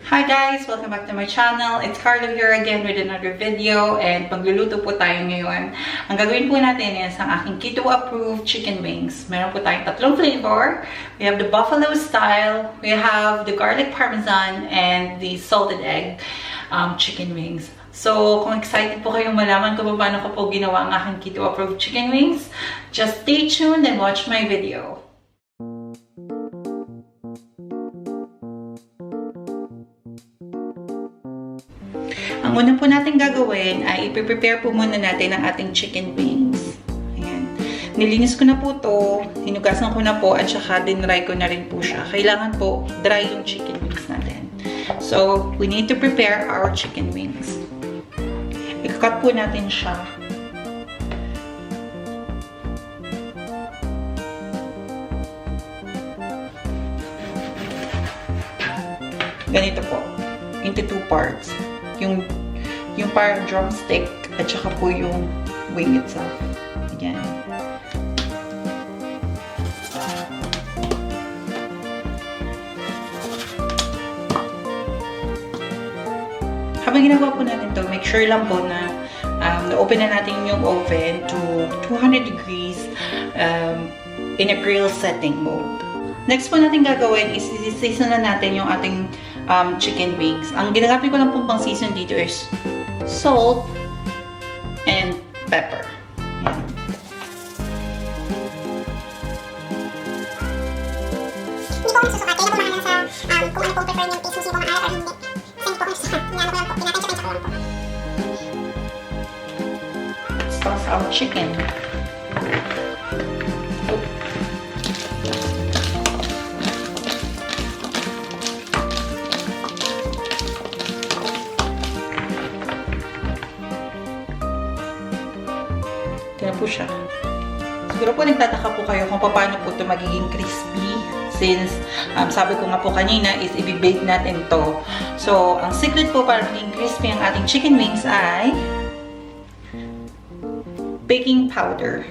Hi guys! Welcome back to my channel. It's Carlo here again with another video and magluluto po tayo ngayon. Ang gagawin po natin is ang aking keto approved chicken wings. Meron po tayong tatlong flavor. We have the buffalo style, we have the garlic parmesan, and the salted egg chicken wings. So, kung excited po kayong malaman kung paano ko po ginawa ang aking keto approved chicken wings, just stay tuned and watch my video. Ang una po natin gagawin ay i-prepare po muna natin ang ating chicken wings. Ayan. Nilinis ko na po to, hinugasan ko na po, at saka dinry ko na rin po siya. Kailangan po dry yung chicken wings natin. So, we need to prepare our chicken wings. I-cut po natin siya. Ganito po. Into two parts. Yung parang drumstick at saka po yung wing itself. Ayan. Habang ginagawa po natin to, make sure lang po na na-open na natin yung oven to 200 degrees in a grill setting mode. Next po natin gagawin is i-season na natin yung ating chicken wings. Ang ginagamit ko lang pong pang season dito is salt and pepper. Yan. Hindi ko susukat. Kaya bumahala sa kung ano pong prefer niyong taste, kung maalat or hindi. Kasi hindi po kung susukat. Inano ko lang po. Pinatensya ko lang po. Let's toss our chicken. Ito po siya. Siguro po nagtataka po kayo kung paano po ito magiging crispy since sabi ko nga po kanina is i-bake natin to. So, ang secret po para maging crispy ang ating chicken wings ay baking powder.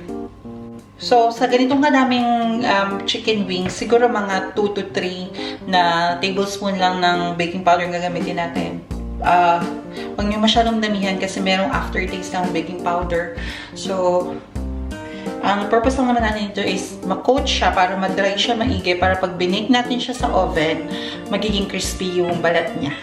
So, sa ganitong kadaming chicken wings, siguro mga 2 to 3 na tablespoon lang ng baking powder ang gagamitin natin. Huwag nyo masyadong damihan kasi merong aftertaste ng baking powder. So, ang purpose lang naman natin ito is ma-coat siya para ma-dry siya maigi para pag binake natin siya sa oven, magiging crispy yung balat niya.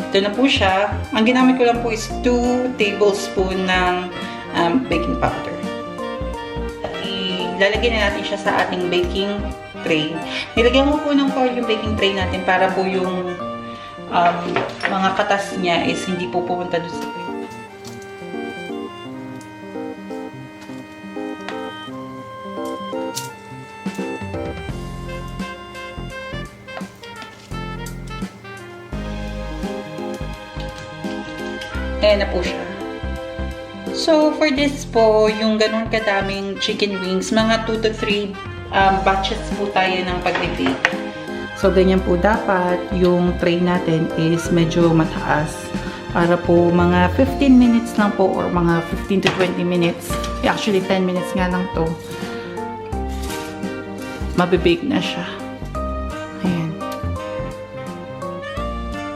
Ito na po siya. Ang ginamit ko lang po is 2 tablespoon ng baking powder. Ilalagay na natin siya sa ating baking tray. Nilagyan ko po ng foil yung baking tray natin para po yung mga katas niya is hindi po pumunta doon sa tray. Ayan na po siya. So, for this po, yung ganun kadaming chicken wings, mga 2 to 3 batches po tayo ng pag-bake. So, ganyan po dapat yung tray natin is medyo mataas. Para po mga 15 minutes lang po or mga 15 to 20 minutes. Actually, 10 minutes nga lang to. Mabibake na siya. Ayan.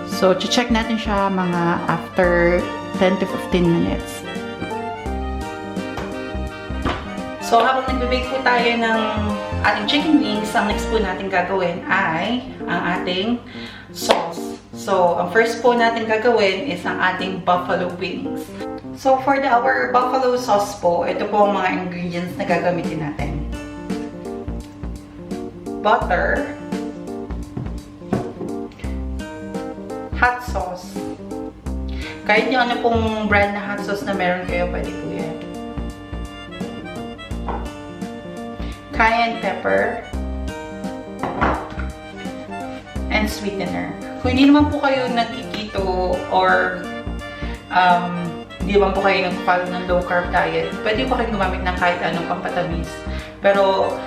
So, check natin siya mga after 10 to 15 minutes. So, habang nagbe-bake po tayo ng ating chicken wings, ang next po natin gagawin ay ang ating sauce. So, ang first po natin gagawin is ang ating buffalo wings. So, for our buffalo sauce po, ito po ang mga ingredients na gagamitin natin. Butter, hot sauce. Kahit yung ano pong brand na hot sauce na meron kayo, pwede po yan. Cayenne pepper. And sweetener. Kung hindi naman po kayo nagkikito or hindi naman po kayo nag-follow ng low carb diet, pwede po kayong gumamit ng kahit anong pampatamis. Pero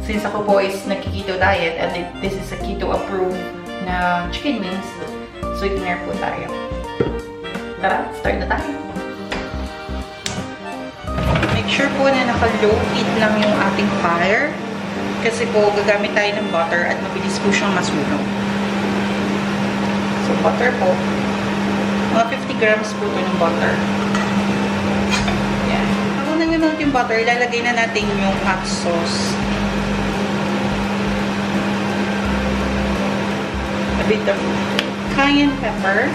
since ako po is nagki-keto diet and this is a keto approved na chicken wings, sweetener po tayo. Tara, start na tayo. Make sure po na naka-low heat lang yung ating fire kasi po gagamit tayo ng butter at mabilis po siyang masunog. So, butter po. Mga 50 grams po ito ng butter. Yan. Habang nag-melt yung butter, ilalagay na natin yung hot sauce. A bit of cayenne pepper.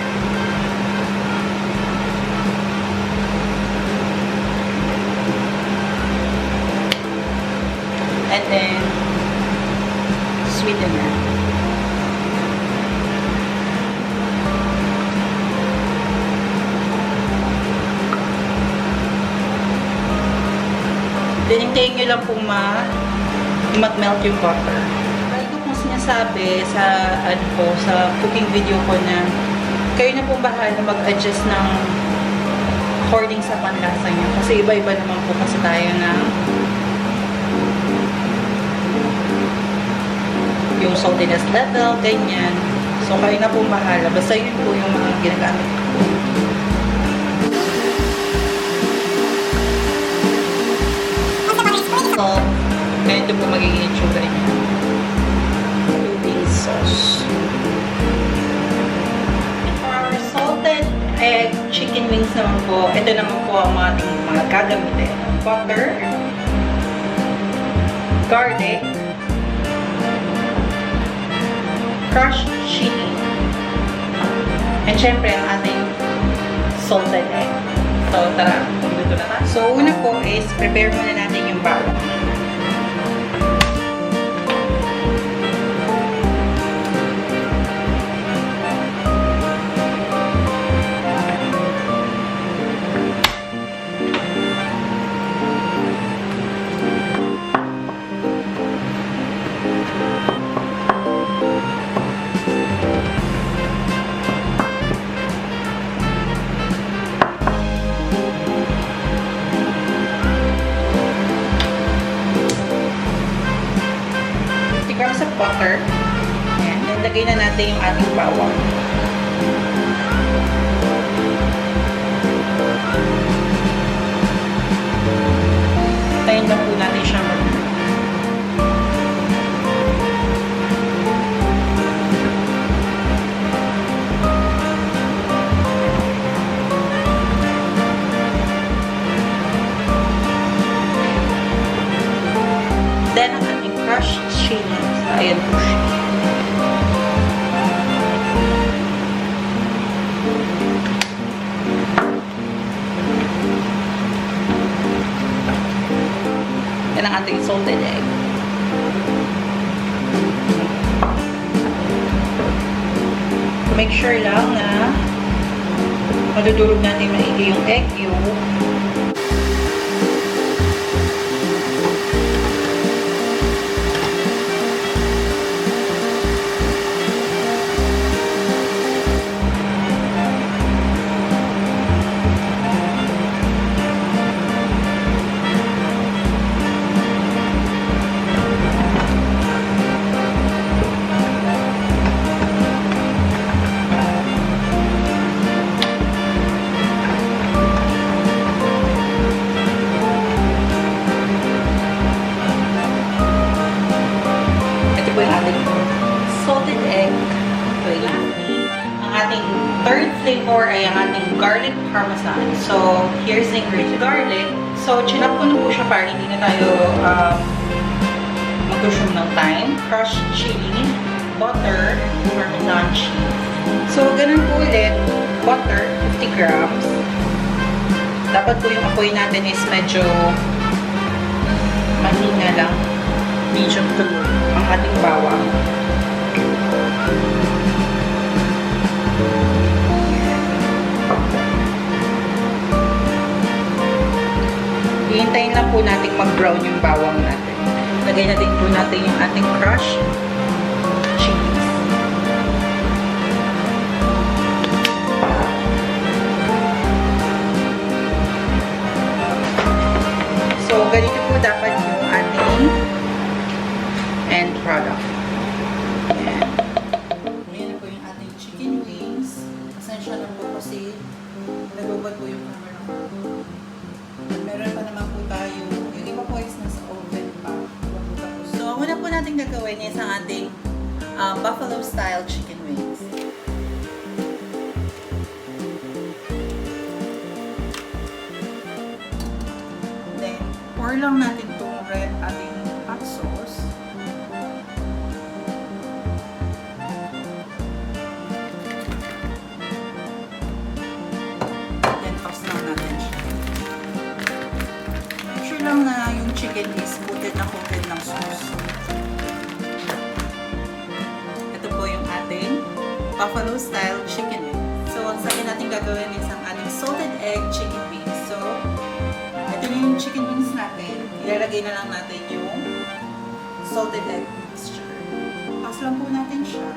And then, sweetener. Then, hintayin nyo lang po mag-melt yung butter. Lagi ko pong sinasabi sa, sa cooking video ko na kayo na pong bahala mag-adjust ng according sa panlasa nyo. Kasi iba-iba naman po kasi tayo na yung saltiness level, ganyan. So, kayo na pong bahala. Basta yun po yung mga ginagamit ko. So, ganito po magiging itsura niya. Tubing sauce. For our salted egg chicken wings naman po, ito naman po ang ating mga gagamitin. Butter, garlic, crushed chili, and syempre ang ating salted egg. So, tara, magluto na tayo. So, una po is, prepare muna natin yung bawang. Grams of butter. Ayan. Then, lagay na natin yung ating bawang. Tayin lang po natin siya mag-luto. Then, ang ating crushed chili. Ayan po siya. Yan ang ating salted egg. Make sure lang na madudurog natin maigi yung egg yolk. Salted egg. So, yan. Ang ating third flavor ay ang ating garlic parmesan. So, here's the ingredient. Garlic. So, chinap ko na po siya para hindi na tayo mag-consume ng time. Crushed chili, butter, parmesan cheese. So, ganun po ulit. Butter, 50 grams. Dapat po yung apoy natin is medyo mahina lang. Medium to low ang ating bawang. Hihintayin lang po natin mag-brown yung bawang natin. Lagay na din po natin yung ating crushed cheese. So, ganito po dapat yung ating natin is ang ating buffalo style chicken wings. Then, pour lang natin itong ating hot sauce. Then, toss lang natin siya. Make sure lang na yung chicken is coated ng sauce. Ito po yung ating buffalo style chicken wings. So, ang second natin gagawin is ang ating salted egg chicken wings. So, ito yung chicken wings natin. Ilalagay na lang natin yung salted egg mixture. Toss lang po natin siya.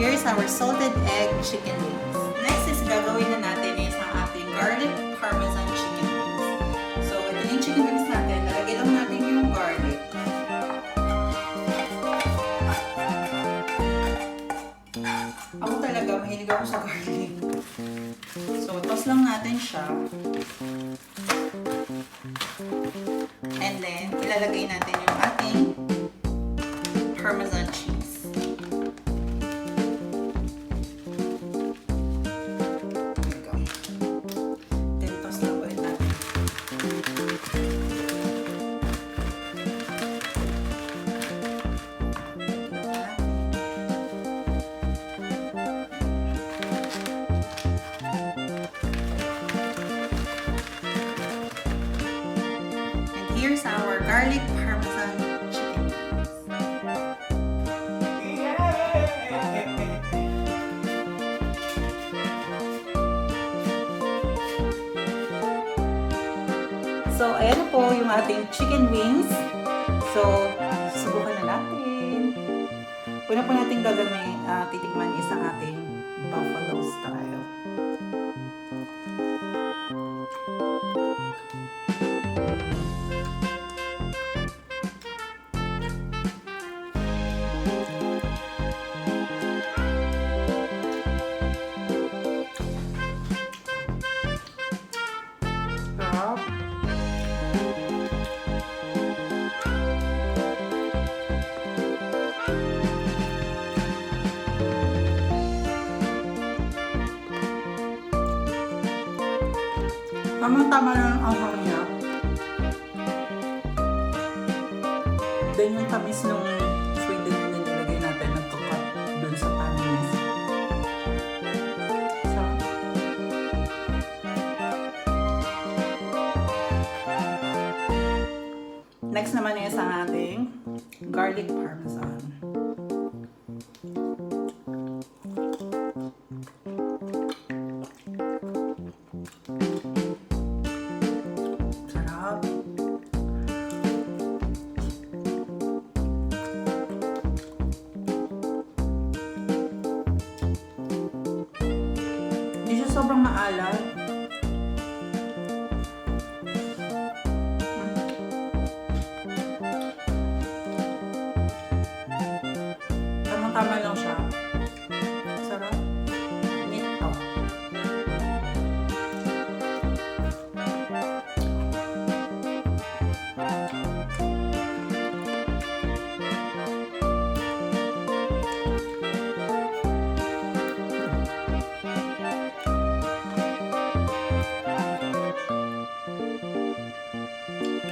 Here's our salted egg chicken wings. Next is gagawin na natin is ang ating garlic parmesan chicken wings. So, ito yung chicken wings natin. Lalagay lang natin yung garlic. Ako talaga, mahilig ako sa garlic. So, toss lang natin siya. And then, ilalagay natin yung ating parmesan cheese. Here's our garlic parmesan chicken wings. So, ayan na po yung ating chicken wings. So, subukan na natin. Una po natin gagawin, titikman is ang ating buffalo style. Tama-tama lang ang anghang niya. Then yung tamis nung sweet din yung nilagay natin nagkakat dun sa tamis. So, next naman is ang ating garlic parmesan. Sobrang maalat. Tama-tama lang siya. Sarap. Nito.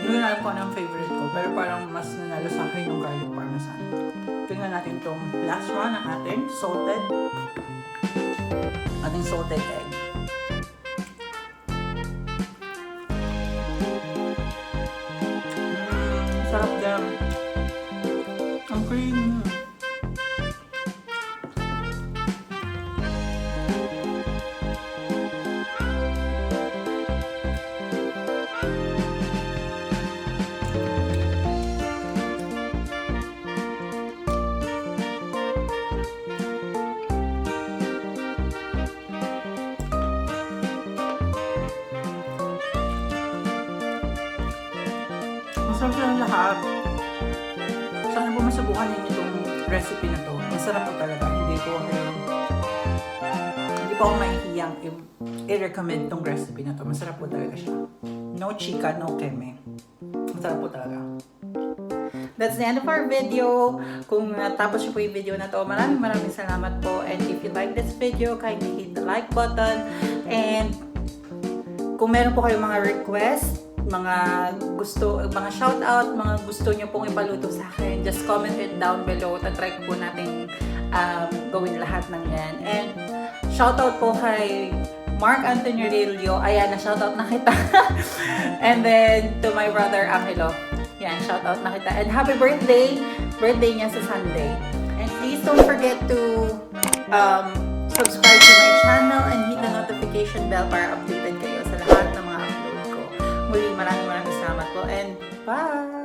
Hindi na alam ko anong favorite ko, pero parang mas nanalo sa akin yung garlic parmesan. Tingnan natin itong last one, ang ating salted egg. Sarap yan. Ang creamy. Masarap siya ng lahat. Sana po masubukan ninyo itong recipe na to. Masarap po talaga. Hindi po ako mahihiyang i-recommend itong recipe na to. Masarap po talaga siya. No chika, no keme. Masarap po talaga. That's the end of our video. Kung natapos niyo po yung video na to, maraming salamat po. And if you like this video, kindly hit the like button. And kung meron po kayong mga request, mga shoutout, mga gusto niyo pong ipaluto sa akin, just comment it down below. Tatry ko po natin gawin lahat ng yan. And shoutout po kay Mark Anthony Rillo. Ayan, na-shoutout na kita. And then to my brother Angelo. Yan, shoutout na kita. And happy birthday! Birthday niya sa Sunday. And please don't forget to subscribe to my channel and hit the notification bell para updated kayo sa lahat ng mga upload ko. Muli, maraming salamat po and bye!